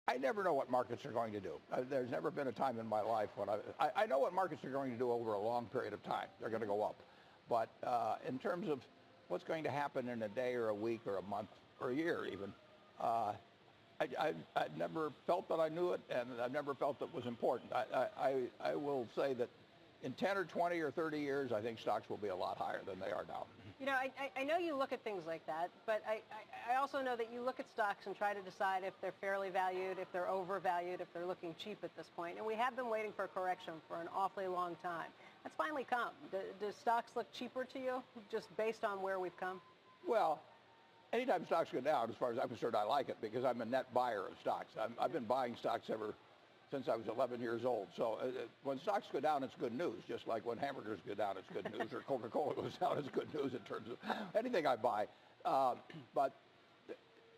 I never know what markets are going to do. There's never been a time in my life when I know what markets are going to do over a long period of time. They're going to go up. But in terms of what's going to happen in a day or a week or a month or a year even, I've never felt that I knew it, and I've never felt that it was important. I will say that in 10 or 20 or 30 years, I think stocks will be a lot higher than they are now. You know, I know you look at things like that, but I also know that you look at stocks and try to decide if they're fairly valued, if they're overvalued, if they're looking cheap at this point. And we have been waiting for a correction for an awfully long time. That's finally come. Do stocks look cheaper to you, just based on where we've come? Well, anytime stocks go down, as far as I'm concerned, I like it because I'm a net buyer of stocks. I've been buying stocks ever since I was 11 years old. So when stocks go down, it's good news. Just like when hamburgers go down, it's good news, or Coca-Cola goes down, it's good news in terms of anything I buy. But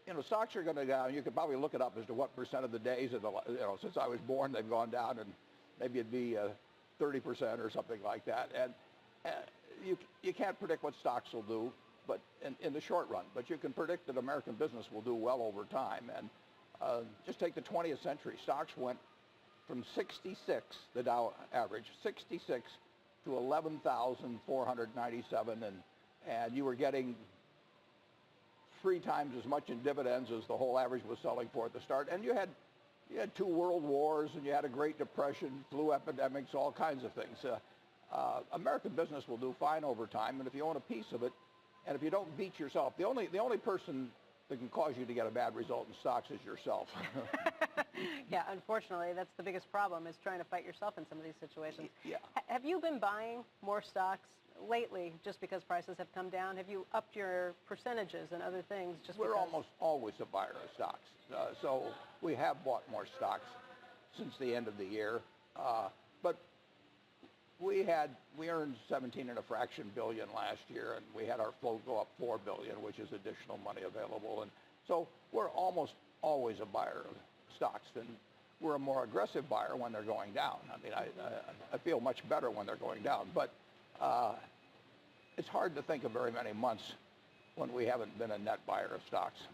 you know, stocks are going to go down. You could probably look it up as to what percent of the days of the, since I was born, they've gone down, and maybe it'd be 30% or something like that. And you can't predict what stocks will do, but in the short run. But you can predict that American business will do well over time. And just take the 20th century. Stocks went from 66, the Dow average, 66 to 11,497, and you were getting 3 times as much in dividends as the whole average was selling for at the start. And you had 2 world wars, and you had a Great Depression, flu epidemics, all kinds of things. American business will do fine over time, and if you own a piece of it, and if you don't beat yourself, the only person that can cause you to get a bad result in stocks is yourself. Yeah, unfortunately, that's the biggest problem, is trying to fight yourself in some of these situations. Yeah. Have you been buying more stocks lately just because prices have come down? Have you upped your percentages and other things just We're because? almost always a buyer of stocks. So we have bought more stocks since the end of the year. But we earned 17 and a fraction billion last year, and we had our float go up 4 billion, which is additional money available. And so we're almost always a buyer of stocks, and we're a more aggressive buyer when they're going down. I mean, I feel much better when they're going down, but it's hard to think of very many months when we haven't been a net buyer of stocks.